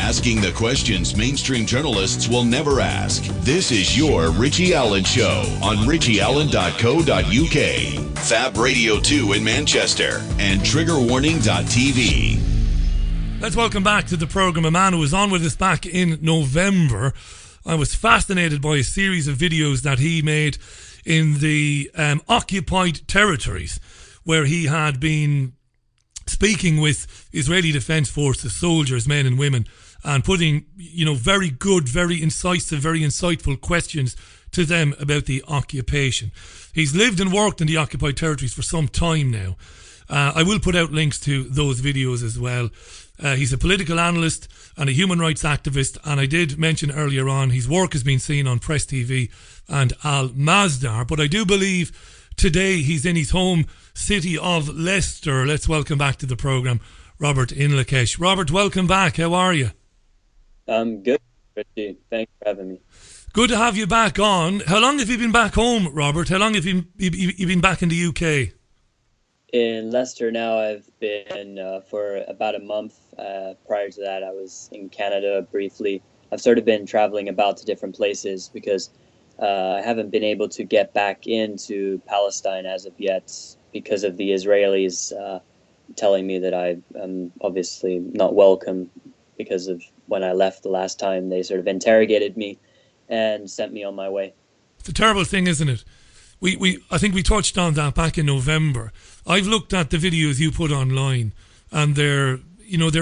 asking the questions mainstream journalists will never ask. This is your Richie Allen Show on richieallen.co.uk, Fab Radio 2 in Manchester, and triggerwarning.tv. Let's welcome back to the programme a man who was on with us back in November. I was fascinated by a series of videos that he made in the occupied territories, where he had been speaking with Israeli Defence Forces, soldiers, men and women, and putting, very good, very incisive, very insightful questions to them about the occupation. He's lived and worked in the occupied territories for some time now. I will put out links to those videos as well. He's a political analyst and a human rights activist, and I did mention earlier on his work has been seen on Press TV and Al Masdar, but I do believe today he's in his home city of Leicester. Let's welcome back to the programme Robert Inlakesh. Robert, welcome back. How are you? I'm good, Richie. Thanks for having me. Good to have you back on. How long have you been back home, Robert? How long have you been back in the UK? In Leicester now, I've been for about a month. Prior to that, I was in Canada briefly. I've sort of been traveling about to different places because I haven't been able to get back into Palestine as of yet because of the Israelis telling me that I am obviously not welcome because of when I left the last time. They sort of interrogated me and sent me on my way. It's a terrible thing, isn't it? I think we touched on that back in November. I've looked at the videos you put online, and they're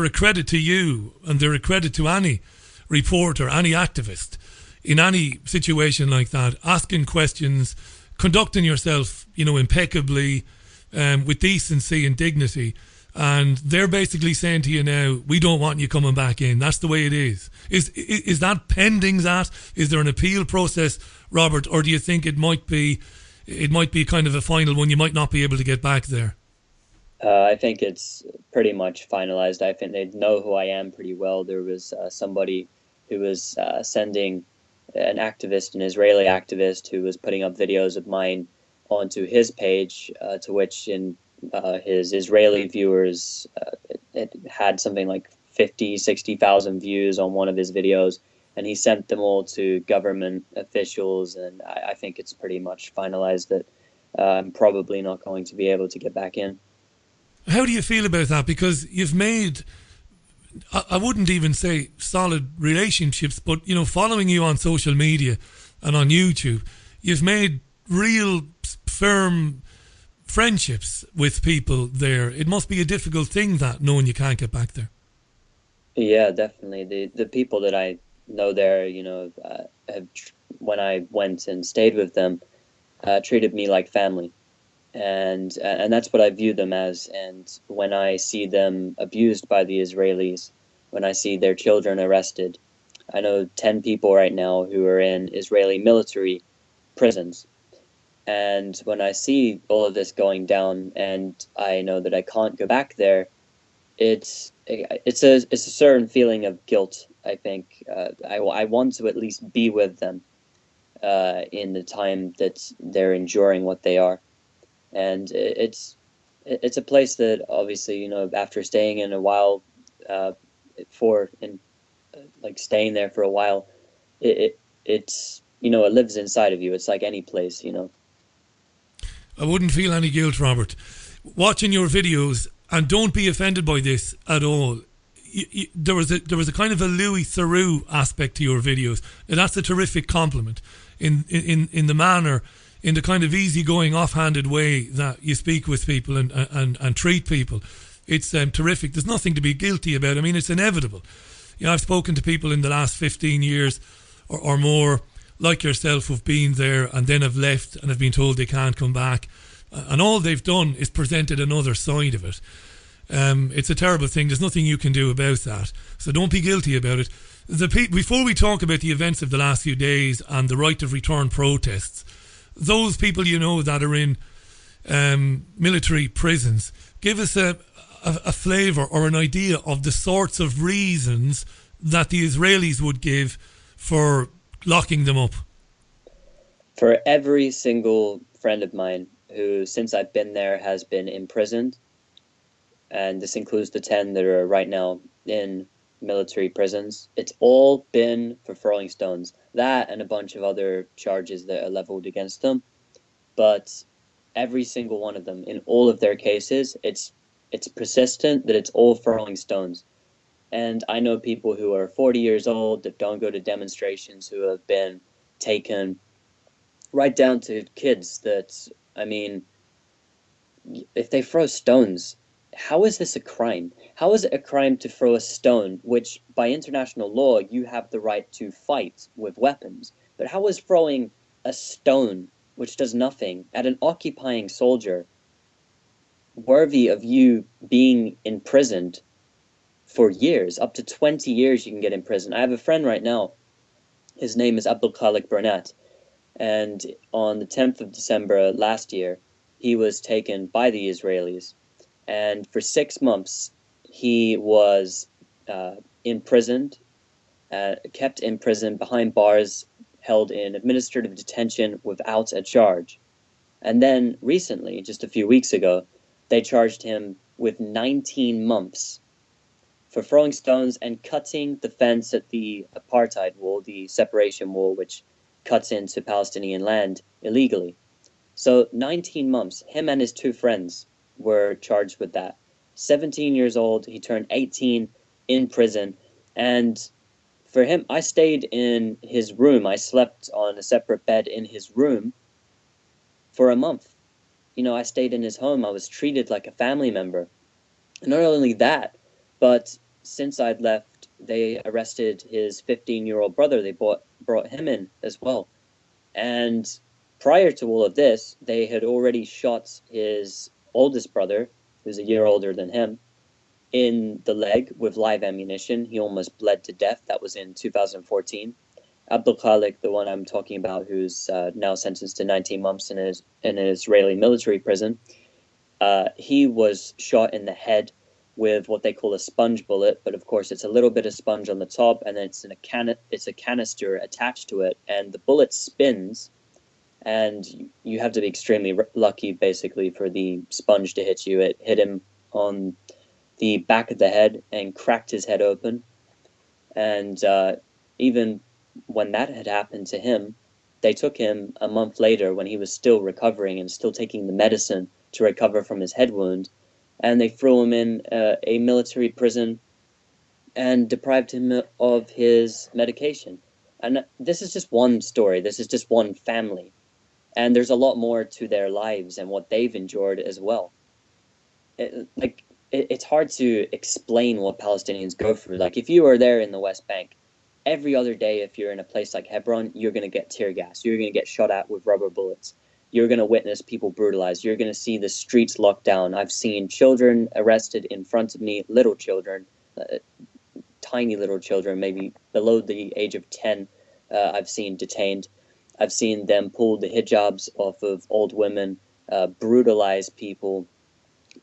a credit to you, and they're a credit to any reporter, any activist in any situation like that, asking questions, conducting yourself, impeccably, with decency and dignity. And they're basically saying to you now, we don't want you coming back in. That's the way it is. Is that pending that? Is there an appeal process, Robert, or do you think it might be kind of a final one? You might not be able to get back there. I think it's pretty much finalized. I think they know who I am pretty well. There was somebody who was sending an Israeli activist who was putting up videos of mine onto his page, to which in his Israeli viewers, it had something like 60,000 views on one of his videos, and he sent them all to government officials, and I think it's pretty much finalized that I'm probably not going to be able to get back in. How do you feel about that? Because you've made, I wouldn't even say solid relationships, but, following you on social media and on YouTube, you've made real firm friendships with people there. It must be a difficult thing, that, knowing you can't get back there. Yeah, definitely. The people that I know there, when I went and stayed with them, treated me like family. And that's what I view them as. And when I see them abused by the Israelis, when I see their children arrested, I know 10 people right now who are in Israeli military prisons. And when I see all of this going down, and I know that I can't go back there, it's a certain feeling of guilt. I think I want to at least be with them in the time that they're enduring what they are. And it's a place that obviously, after staying in a while, staying there for a while, it's it lives inside of you. It's like any place, I wouldn't feel any guilt, Robert. Watching your videos, and don't be offended by this at all, there was a kind of a Louis Theroux aspect to your videos, and that's a terrific compliment in the manner, in the kind of easygoing, offhanded way that you speak with people and treat people. It's terrific. There's nothing to be guilty about. I mean, it's inevitable. I've spoken to people in the last 15 years or more, like yourself, who've been there and then have left and have been told they can't come back. And all they've done is presented another side of it. It's a terrible thing. There's nothing you can do about that. So don't be guilty about it. Before we talk about the events of the last few days and the right of return protests, those people that are in military prisons, give us a flavour or an idea of the sorts of reasons that the Israelis would give for locking them up. For every single friend of mine who, since I've been there, has been imprisoned, and this includes the 10 that are right now in military prisons. It's all been for throwing stones. That and a bunch of other charges that are leveled against them. But every single one of them, in all of their cases, it's persistent that it's all throwing stones. And I know people who are 40 years old that don't go to demonstrations who have been taken, right down to kids that, I mean, if they throw stones, how is this a crime? How is it a crime to throw a stone, which by international law you have the right to fight with weapons? But how is throwing a stone, which does nothing, at an occupying soldier worthy of you being imprisoned for years? Up to 20 years you can get in prison. I have a friend right now. His name is Abdul Khalik Burnett. And on the 10th of December last year, he was taken by the Israelis. And for 6 months, he was imprisoned, kept in prison behind bars, held in administrative detention without a charge. And then recently, just a few weeks ago, they charged him with 19 months for throwing stones and cutting the fence at the apartheid wall, the separation wall, which cuts into Palestinian land illegally. So 19 months, him and his two friends were charged with that. 17 years old, he turned 18 in prison. And for him, I stayed in his room. I slept on a separate bed in his room for a month. You know, I stayed in his home. I was treated like a family member. And not only that, but since I'd left, they arrested his 15-year-old brother. They brought him in as well. And prior to all of this, they had already shot his oldest brother, who's a year older than him, in the leg with live ammunition. He almost bled to death. That was in 2014. Abdul Khalik, the one I'm talking about, who's now sentenced to 19 months in an Israeli military prison, he was shot in the head with what they call a sponge bullet, but of course it's a little bit of sponge on the top, and then it's a canister attached to it, and the bullet spins, and you have to be extremely lucky, basically, for the sponge to hit you. It hit him on the back of the head and cracked his head open, and even when that had happened to him, they took him a month later when he was still recovering and still taking the medicine to recover from his head wound, and they threw him in a military prison and deprived him of his medication. And this is just one story. This is just one family. And there's a lot more to their lives and what they've endured as well. It's hard to explain what Palestinians go through. Like, if you are there in the West Bank, every other day, if you're in a place like Hebron, you're going to get tear gas. You're going to get shot at with rubber bullets. You're going to witness people brutalized. You're going to see the streets locked down. I've seen children arrested in front of me, little children, tiny little children, maybe below the age of 10, I've seen detained. I've seen them pull the hijabs off of old women, brutalize people,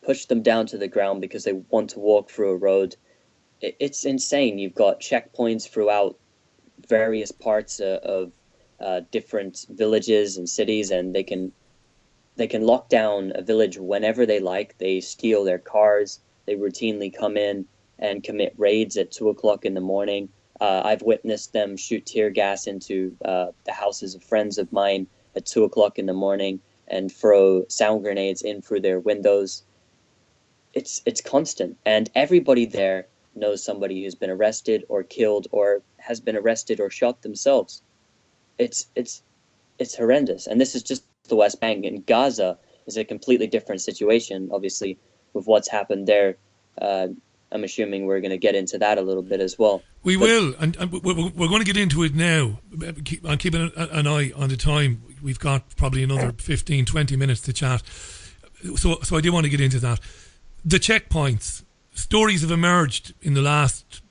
push them down to the ground because they want to walk through a road. It's insane. You've got checkpoints throughout various parts of different villages and cities, and they can lock down a village whenever they like. They steal their cars. They routinely come in and commit raids at 2 o'clock in the morning. I've witnessed them shoot tear gas into the houses of friends of mine at 2 o'clock in the morning and throw sound grenades in through their windows. It's constant, and everybody there knows somebody who's been arrested or killed or has been arrested or shot themselves. It's horrendous, and this is just the West Bank. And Gaza is a completely different situation, obviously, with what's happened there. I'm assuming we're going to get into that a little bit as well. We will, and we're going to get into it now. I'm keeping an eye on the time. We've got probably another 15, 20 minutes to chat. So I do want to get into that. The checkpoints. Stories have emerged in the last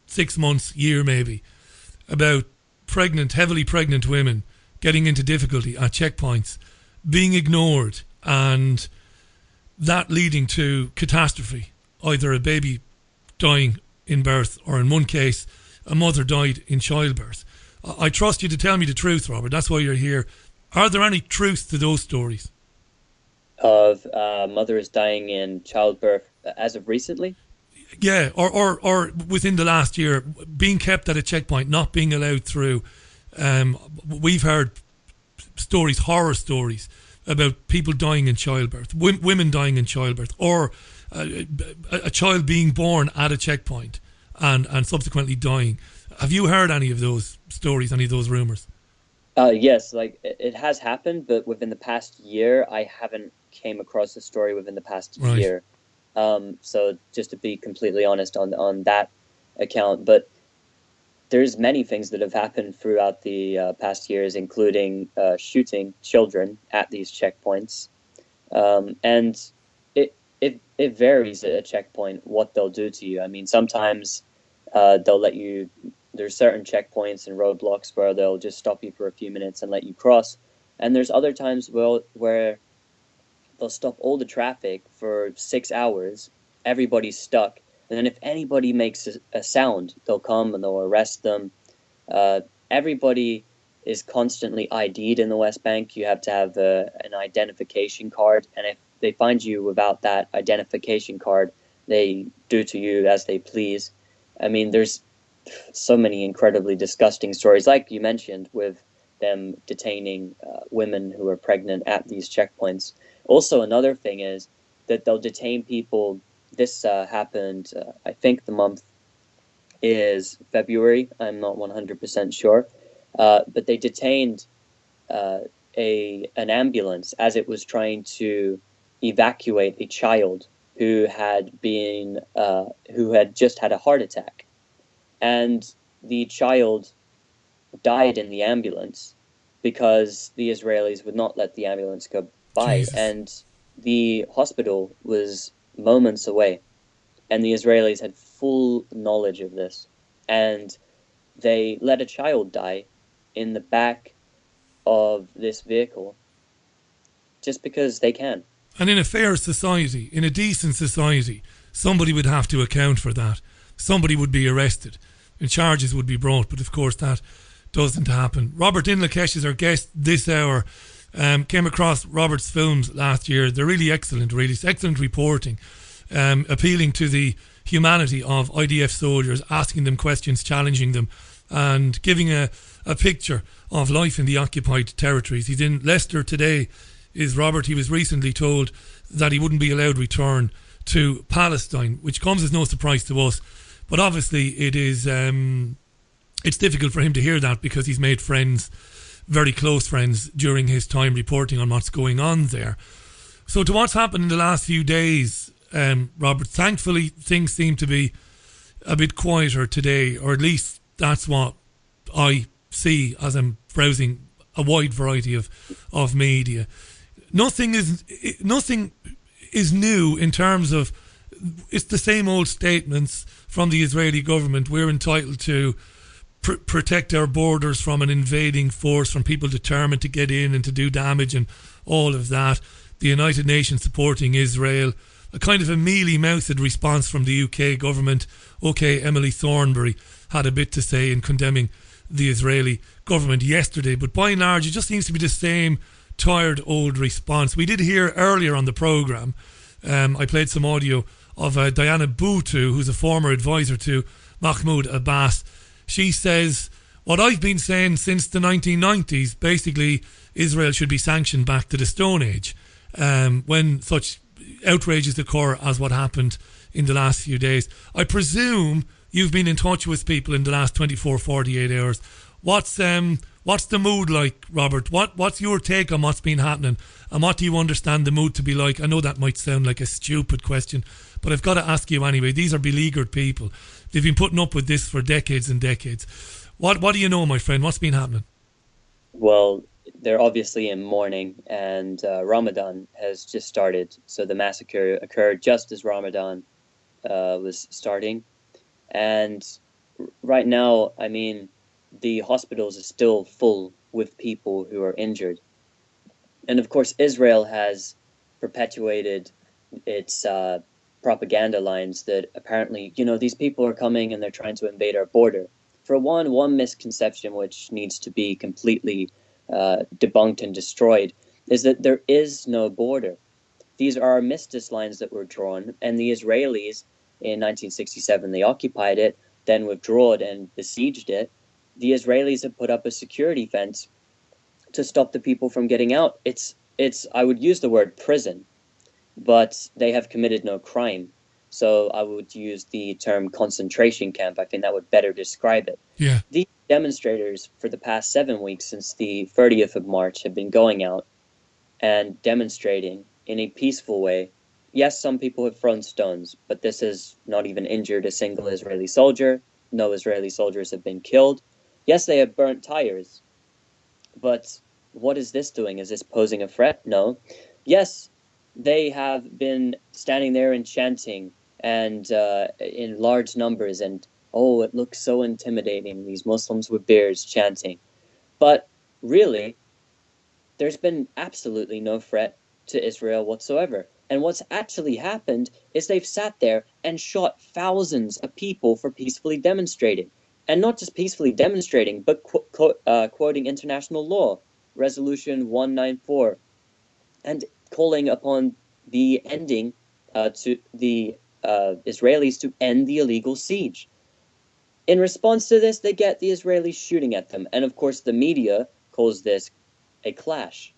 6 months, year maybe, about heavily pregnant women getting into difficulty at checkpoints, being ignored, and that leading to catastrophe. Either a baby dying in birth, or in one case, a mother died in childbirth. I trust you to tell me the truth, Robert. That's why you're here. Are there any truth to those stories? Of mothers dying in childbirth as of recently? Yeah, or within the last year, being kept at a checkpoint, not being allowed through. We've heard stories, horror stories, about people dying in childbirth, women dying in childbirth, or a child being born at a checkpoint and subsequently dying. Have you heard any of those stories, any of those rumors? Yes, like it has happened, but within the past year, I haven't came across a story within the past year. So just to be completely honest on that account, but there's many things that have happened throughout the past years, including shooting children at these checkpoints, and it varies at a checkpoint what they'll do to you. I mean, sometimes they'll let you. There's certain checkpoints and roadblocks where they'll just stop you for a few minutes and let you cross, and there's other times where they'll stop all the traffic for 6 hours. Everybody's stuck. And then if anybody makes a sound, they'll come and they'll arrest them. Everybody is constantly ID'd in the West Bank. You have to have an identification card. And if they find you without that identification card, they do to you as they please. I mean, there's so many incredibly disgusting stories, like you mentioned, with them detaining women who are pregnant at these checkpoints. Also, another thing is that they'll detain people. This happened, I think the month is February. I'm not 100% sure. But they detained an ambulance as it was trying to evacuate a child who had just had a heart attack. And the child died in the ambulance because the Israelis would not let the ambulance go by. Jesus. And the hospital was moments away, and the Israelis had full knowledge of this, and they let a child die in the back of this vehicle just because they can. And in a fair society, in a decent society, somebody would have to account for that. Somebody would be arrested and charges would be brought, but of course that doesn't happen. Robert Inlakesh is our guest this hour. Came across Robert's films last year. They're really excellent, really. It's excellent reporting, appealing to the humanity of IDF soldiers, asking them questions, challenging them, and giving a picture of life in the occupied territories. He's in Leicester today, is Robert. He was recently told that he wouldn't be allowed return to Palestine, which comes as no surprise to us. But obviously it is it's difficult for him to hear that because he's made friends, very close friends, during his time reporting on what's going on there. So to what's happened in the last few days, Robert, thankfully things seem to be a bit quieter today, or at least that's what I see as I'm browsing a wide variety of media. Nothing is new in terms of, it's the same old statements from the Israeli government. We're entitled to protect our borders from an invading force, from people determined to get in and to do damage and all of that. The United Nations supporting Israel. A kind of a mealy-mouthed response from the UK government. OK, Emily Thornberry had a bit to say in condemning the Israeli government yesterday, but by and large it just seems to be the same tired old response. We did hear earlier on the programme, I played some audio of Diana Boutou, who's a former advisor to Mahmoud Abbas. She says, what I've been saying since the 1990s, basically Israel should be sanctioned back to the Stone Age when such outrages occur as what happened in the last few days. I presume you've been in touch with people in the last 24, 48 hours. What's the mood like, Robert? What's your take on what's been happening, and what do you understand the mood to be like? I know that might sound like a stupid question, but I've got to ask you anyway. These are beleaguered people. They've been putting up with this for decades and decades. What do you know, my friend? What's been happening? Well, they're obviously in mourning, and Ramadan has just started. So the massacre occurred just as Ramadan was starting. And right now, I mean, the hospitals are still full with people who are injured. And of course, Israel has perpetuated its propaganda lines that apparently, these people are coming and they're trying to invade our border. For one misconception which needs to be completely debunked and destroyed is that there is no border. These are armistice lines that were drawn, and the Israelis in 1967 they occupied it, then withdrawed and besieged it, the Israelis have put up a security fence to stop the people from getting out. It's I would use the word prison, but they have committed no crime. So I would use the term concentration camp. I think that would better describe it. Yeah. These demonstrators for the past 7 weeks since the 30th of March have been going out and demonstrating in a peaceful way. Yes, some people have thrown stones, but this has not even injured a single Israeli soldier. No Israeli soldiers have been killed. Yes, they have burnt tires, but what is this doing? Is this posing a threat? No. Yes, they have been standing there and chanting and in large numbers, and oh, it looks so intimidating, these Muslims with beards chanting. But really, there's been absolutely no threat to Israel whatsoever. And what's actually happened is they've sat there and shot thousands of people for peacefully demonstrating. And not just peacefully demonstrating, but quoting international law, Resolution 194, and calling upon the ending to the Israelis to end the illegal siege. In response to this, they get the Israelis shooting at them. And of course, the media calls this a clash.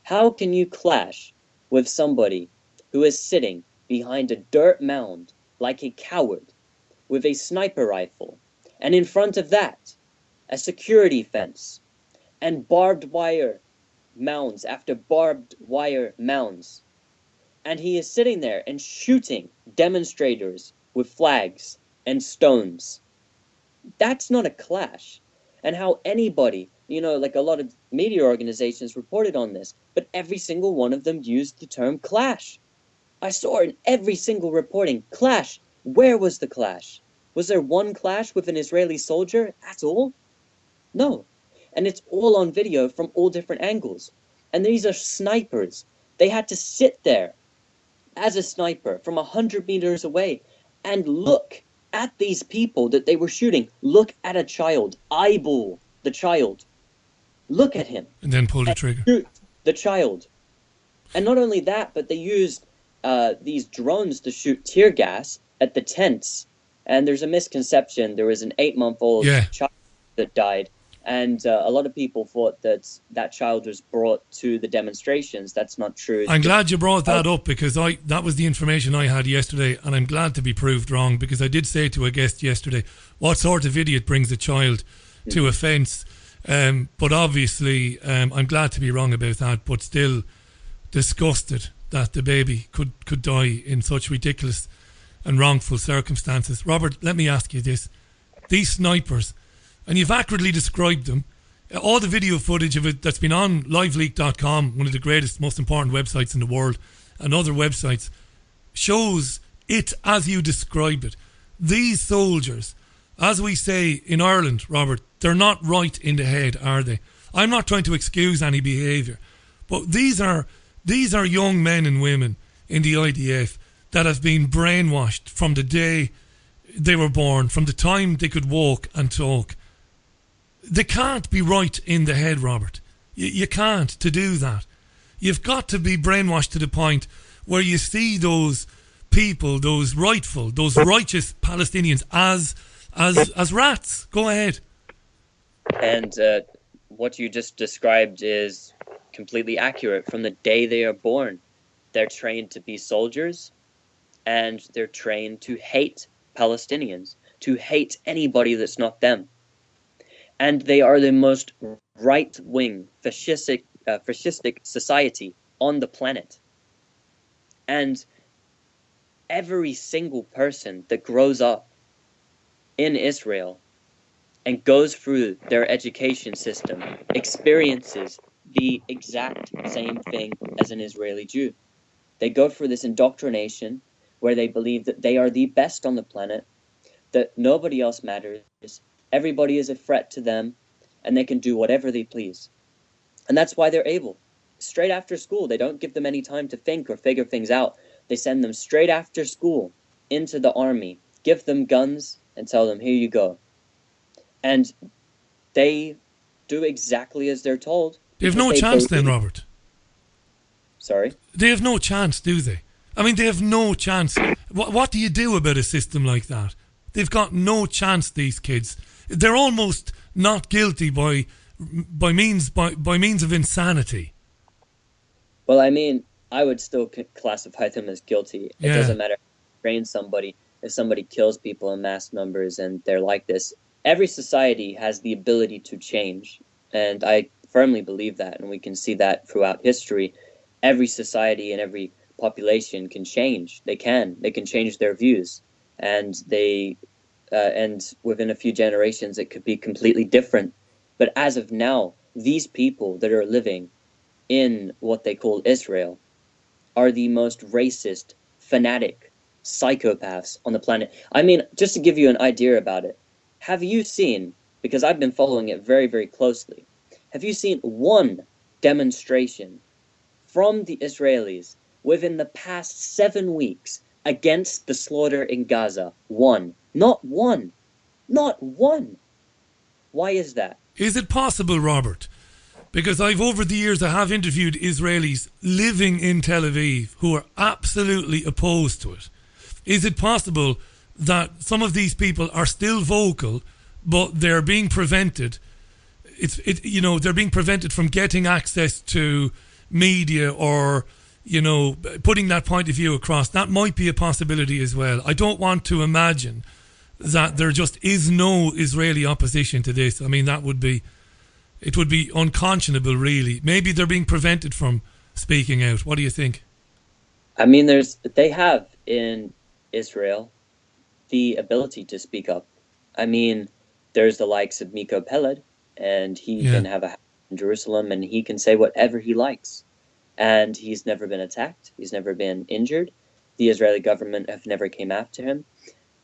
How can you clash with somebody who is sitting behind a dirt mound like a coward with a sniper rifle, and in front of that, a security fence, and barbed wire mounds after barbed wire mounds? And he is sitting there and shooting demonstrators with flags and stones. That's not a clash. And how anybody, like a lot of media organizations reported on this, but every single one of them used the term clash. I saw in every single reporting, clash. Where was the clash? Was there one clash with an Israeli soldier at all? No. And it's all on video from all different angles. And these are snipers. They had to sit there as a sniper from 100 meters away and look at these people that they were shooting. Look at a child. Eyeball the child. Look at him. And then pull the trigger. Shoot the child. And not only that, but they used these drones to shoot tear gas at the tents. And there's a misconception. There was an 8-month-old child that died. And a lot of people thought that that child was brought to the demonstrations. That's not true. I'm glad you brought that up, because that was the information I had yesterday, and I'm glad to be proved wrong, because I did say to a guest yesterday, what sort of idiot brings a child to a fence? But obviously, I'm glad to be wrong about that, but still disgusted that the baby could die in such ridiculous and wrongful circumstances. Robert, let me ask you this. These snipers, and you've accurately described them, all the video footage of it that's been on liveleak.com, one of the greatest, most important websites in the world, and other websites, shows it as you describe it. These soldiers, as we say in Ireland, Robert, they're not right in the head, are they? I'm not trying to excuse any behaviour, but these are young men and women in the IDF that have been brainwashed from the day they were born, from the time they could walk and talk. They can't be right in the head, Robert. You can't to do that. You've got to be brainwashed to the point where you see those people, those righteous Palestinians as rats. Go ahead. And what you just described is completely accurate. From the day they are born, they're trained to be soldiers, and they're trained to hate Palestinians, to hate anybody that's not them. And they are the most right-wing, fascistic society on the planet. And every single person that grows up in Israel and goes through their education system experiences the exact same thing as an Israeli Jew. They go through this indoctrination where they believe that they are the best on the planet, that nobody else matters, everybody is a threat to them, and they can do whatever they please. And that's why they're able. Straight after school, they don't give them any time to think or figure things out. They send them straight after school into the army, give them guns, and tell them, here you go. And they do exactly as they're told. They have no chance then, Robert. Sorry? They have no chance, do they? I mean, they have no chance. What do you do about a system like that? They've got no chance, these kids. They're almost not guilty by means of insanity. Well, I mean, I would still classify them as guilty. It doesn't matter if you train somebody, if somebody kills people in mass numbers and they're like this. Every society has the ability to change, and I firmly believe that, and we can see that throughout history. Every society and every population can change. They can change their views, and and within a few generations it could be completely different. But as of now, these people that are living in what they call Israel are the most racist, fanatic psychopaths on the planet. I mean, just to give you an idea about it, have you seen, because I've been following it very, very closely, have you seen one demonstration from the Israelis within the past 7 weeks against the slaughter in Gaza? One. Not one. Not one. Why is that? Is it possible, Robert? Because over the years, I have interviewed Israelis living in Tel Aviv who are absolutely opposed to it. Is it possible that some of these people are still vocal, but they're being prevented? They're being prevented from getting access to media or, putting that point of view across. That might be a possibility as well. I don't want to imagine that there just is no Israeli opposition to this. I mean, it would be unconscionable, really. Maybe they're being prevented from speaking out. What do you think? I mean, they have in Israel the ability to speak up. I mean, there's the likes of Miko Peled, and he can have a house in Jerusalem, and he can say whatever he likes. And he's never been attacked. He's never been injured. The Israeli government have never came after him.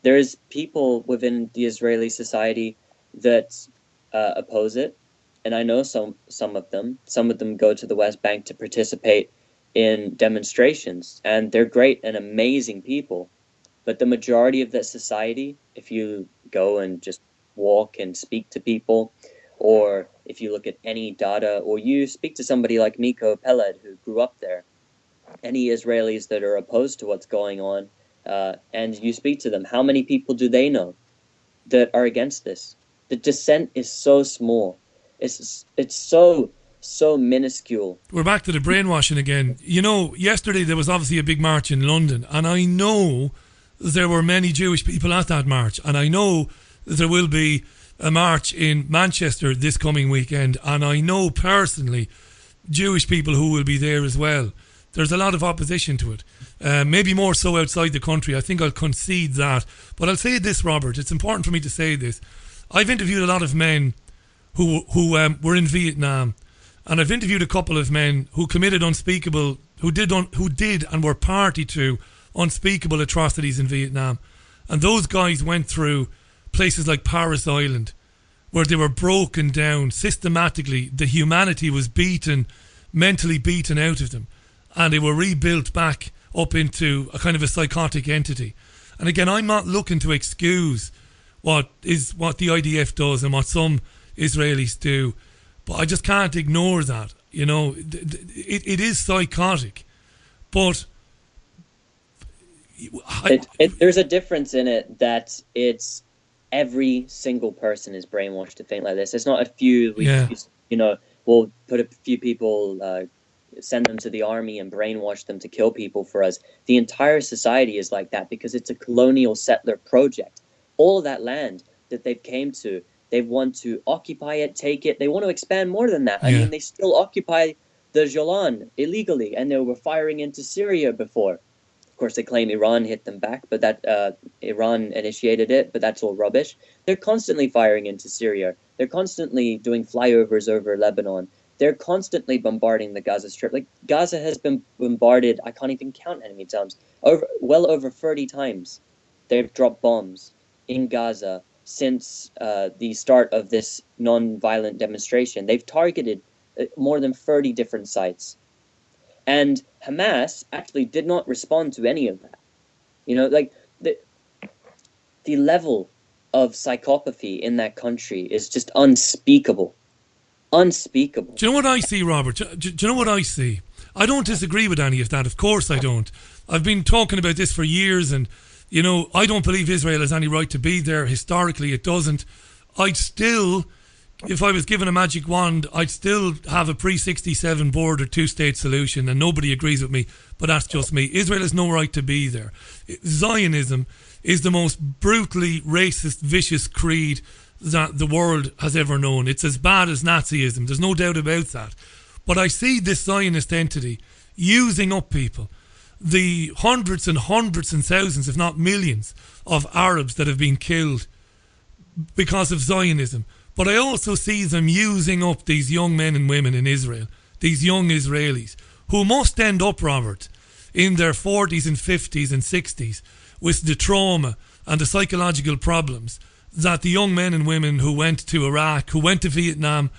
There's people within the Israeli society that oppose it, and I know some of them. Some of them go to the West Bank to participate in demonstrations, and they're great and amazing people. But the majority of that society, if you go and just walk and speak to people, or if you look at any data, or you speak to somebody like Miko Peled, who grew up there, any Israelis that are opposed to what's going on, and you speak to them, how many people do they know that are against this? The dissent is so small. It's so minuscule. We're back to the brainwashing again. Yesterday there was obviously a big march in London, and I know there were many Jewish people at that march, and I know there will be a march in Manchester this coming weekend, and I know personally Jewish people who will be there as well. There's a lot of opposition to it, maybe more so outside the country. I think I'll concede that. But I'll say this, Robert, it's important for me to say this. I've interviewed a lot of men who were in Vietnam, and I've interviewed a couple of men who committed unspeakable, who did and were party to unspeakable atrocities in Vietnam. And those guys went through places like Paris Island, where they were broken down systematically. The humanity was mentally beaten out of them, and they were rebuilt back up into a kind of a psychotic entity. And again, I'm not looking to excuse what the IDF does and what some Israelis do, but I just can't ignore that. It is psychotic, but there's a difference in it, that it's every single person is brainwashed to think like this. It's not a few. We'll put a few people, send them to the army and brainwash them to kill people for us. The entire society is like that because it's a colonial settler project. All of that land that they've came to, they want to occupy it, take it. They want to expand more than that. I mean, they still occupy the Jolan illegally, and they were firing into Syria before. Of course, they claim Iran hit them back, but that Iran initiated it, but that's all rubbish. They're constantly firing into Syria. They're constantly doing flyovers over Lebanon. They're constantly bombarding the Gaza Strip. Like, Gaza has been bombarded, I can't even count how many times, well over 30 times. They've dropped bombs in Gaza since the start of this non-violent demonstration. They've targeted more than 30 different sites. And Hamas actually did not respond to any of that. The level of psychopathy in that country is just unspeakable. Unspeakable. Do you know what I see, Robert? Do you know what I see? I don't disagree with any of that. Of course I don't. I've been talking about this for years, and, you know, I don't believe Israel has any right to be there. Historically, it doesn't. I'd still, if I was given a magic wand, I'd still have a pre-67 border two-state solution, and nobody agrees with me, but that's just me. Israel has no right to be there. Zionism is the most brutally racist, vicious creed that the world has ever known. It's as bad as Nazism. There's no doubt about that. But I see this Zionist entity using up people. The hundreds and hundreds and thousands, if not millions, of Arabs that have been killed because of Zionism. But I also see them using up these young men and women in Israel, these young Israelis, who must end up, Robert, in their 40s and 50s and 60s with the trauma and the psychological problems that the young men and women who went to Iraq, who went to Vietnam,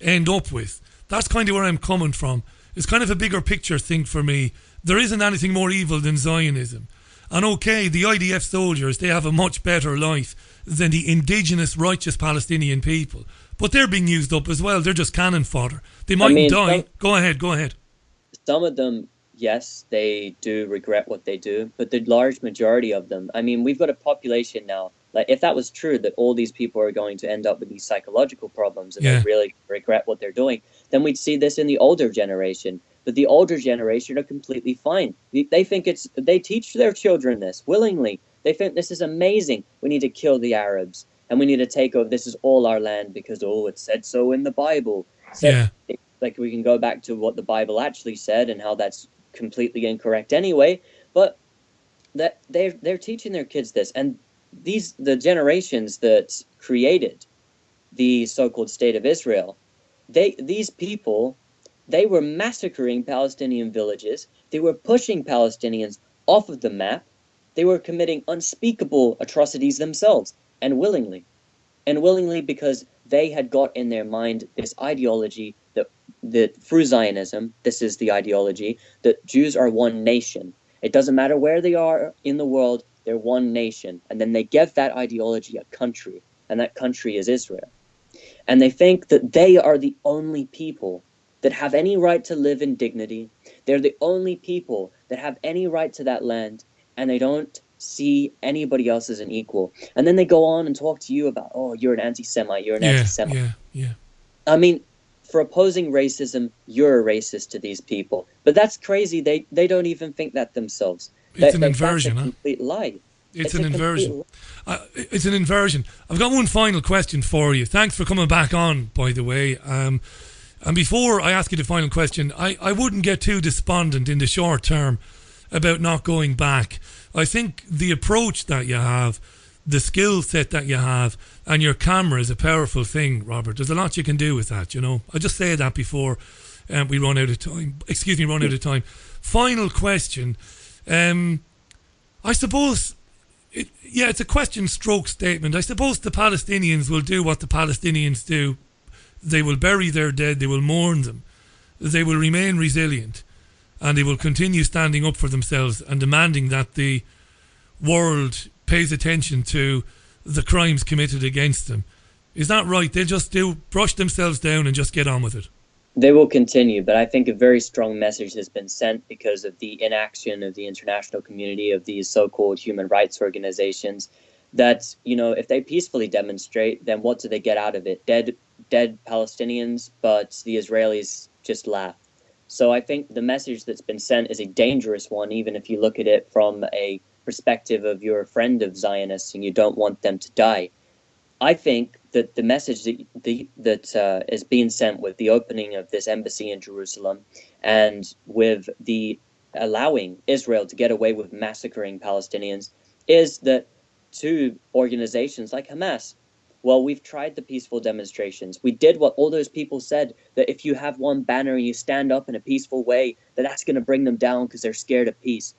end up with. That's kind of where I'm coming from. It's kind of a bigger picture thing for me. There isn't anything more evil than Zionism. And okay, the IDF soldiers, they have a much better life than the indigenous righteous Palestinian people. But they're being used up as well. They're just cannon fodder. They mightn't die. Go ahead. Some of them, yes, they do regret what they do. But the large majority of them, I mean, we've got a population now. Like, if that was true, that all these people are going to end up with these psychological problems and they really regret what they're doing, then we'd see this in the older generation. But the older generation are completely fine. They think they teach their children this willingly. They think this is amazing. We need to kill the Arabs and we need to take over. This is all our land because, it said so in the Bible. Like, we can go back to what the Bible actually said and how that's completely incorrect anyway. But that they're teaching their kids this. And the generations that created the so-called State of Israel, these people, they were massacring Palestinian villages. They were pushing Palestinians off of the map. They were committing unspeakable atrocities themselves, and willingly because they had got in their mind this ideology that through Zionism, this is the ideology, that Jews are one nation. It doesn't matter where they are in the world, they're one nation. And then they give that ideology a country, and that country is Israel. And they think that they are the only people that have any right to live in dignity. They're the only people that have any right to that land, and they don't see anybody else as an equal. And then they go on and talk to you about, you're an anti-Semite, you're an anti-Semite. Yeah. I mean, for opposing racism, you're a racist to these people. But that's crazy. They don't even think that themselves. It's an inversion. That's a complete lie. It's an inversion. It's an inversion. I've got one final question for you. Thanks for coming back on, by the way. And before I ask you the final question, I wouldn't get too despondent in the short term about not going back. I think the approach that you have, the skill set that you have, and your camera is a powerful thing, Robert. There's a lot you can do with that, you know. I just say that before we run out of time. Run out of time. Final question. I suppose, it's a question stroke statement. I suppose the Palestinians will do what the Palestinians do. They will bury their dead. They will mourn them. They will remain resilient. And they will continue standing up for themselves and demanding that the world pays attention to the crimes committed against them. Is that right? They'll just brush themselves down and just get on with it. They will continue, but I think a very strong message has been sent because of the inaction of the international community, of these so-called human rights organizations, that, if they peacefully demonstrate, then what do they get out of it? Dead Palestinians, but the Israelis just laugh. So I think the message that's been sent is a dangerous one, even if you look at it from a perspective of you're a friend of Zionists and you don't want them to die. I think that the message that is being sent with the opening of this embassy in Jerusalem and with the allowing Israel to get away with massacring Palestinians is that to organizations like Hamas, well, we've tried the peaceful demonstrations. We did what all those people said, that if you have one banner and you stand up in a peaceful way, that's going to bring them down because they're scared of peace.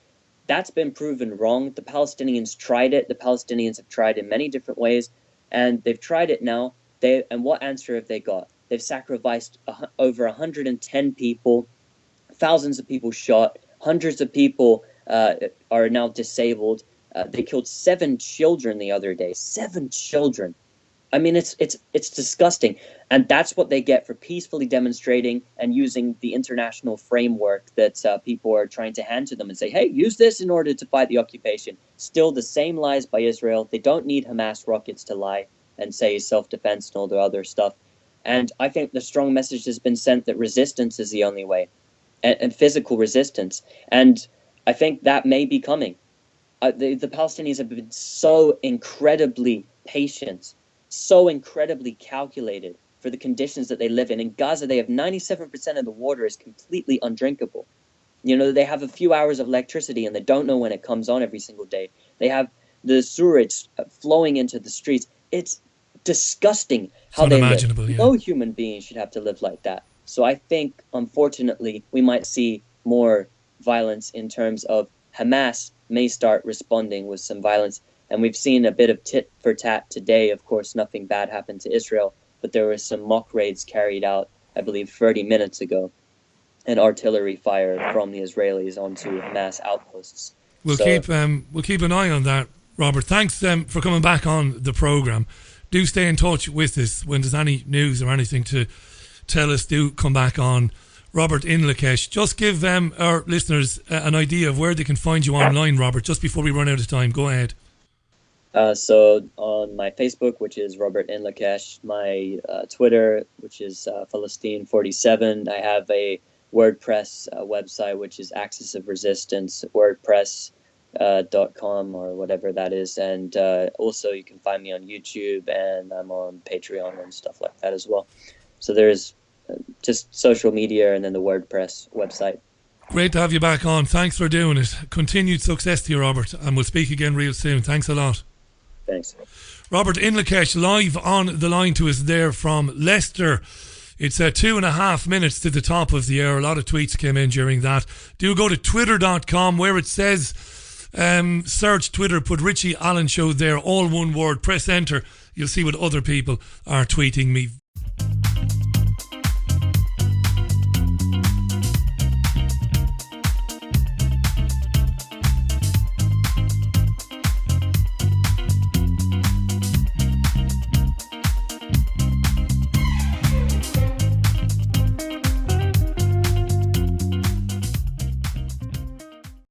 That's been proven wrong. The Palestinians tried it. The Palestinians have tried in many different ways, and they've tried it now. And what answer have they got? They've sacrificed over 110 people, thousands of people shot, hundreds of people are now disabled. They killed 7 children the other day. 7 children. I mean, it's disgusting, and that's what they get for peacefully demonstrating and using the international framework that people are trying to hand to them and say, "Hey, use this in order to fight the occupation." Still, the same lies by Israel. They don't need Hamas rockets to lie and say self-defense and all the other stuff. And I think the strong message has been sent that resistance is the only way, and physical resistance. And I think that may be coming. The Palestinians have been so incredibly patient, so incredibly calculated for the conditions that they live in. In Gaza, they have 97% of the water is completely undrinkable. You know, they have a few hours of electricity and they don't know when it comes on every single day. They have the sewage flowing into the streets. It's disgusting how they live. Yeah. No human being should have to live like that. So I think, unfortunately, we might see more violence in terms of Hamas may start responding with some violence. And we've seen a bit of tit for tat today. Of course, nothing bad happened to Israel, but there were some mock raids carried out, I believe, 30 minutes ago, and artillery fire from the Israelis onto Hamas outposts. We'll keep an eye on that, Robert. Thanks for coming back on the programme. Do stay in touch with us. When there's any news or anything to tell us, do come back on. Robert Inlakesh. Just give our listeners an idea of where they can find you online, Robert, just before we run out of time. Go ahead. So on my Facebook, which is Robert Inlakesh, my Twitter, which is Philistine47, I have a WordPress website, which is Axis of Resistance, WordPress.com or whatever that is. And also you can find me on YouTube, and I'm on Patreon and stuff like that as well. So there's just social media and then the WordPress website. Great to have you back on. Thanks for doing it. Continued success to you, Robert, and we'll speak again real soon. Thanks a lot. Thanks. Robert Inlakesh live on the line to us there from Leicester. It's 2.5 minutes to the top of the hour. A lot of tweets came in during that. Do go to twitter.com where it says search Twitter, put Richie Allen Show there, all one word, press enter. You'll see what other people are tweeting me.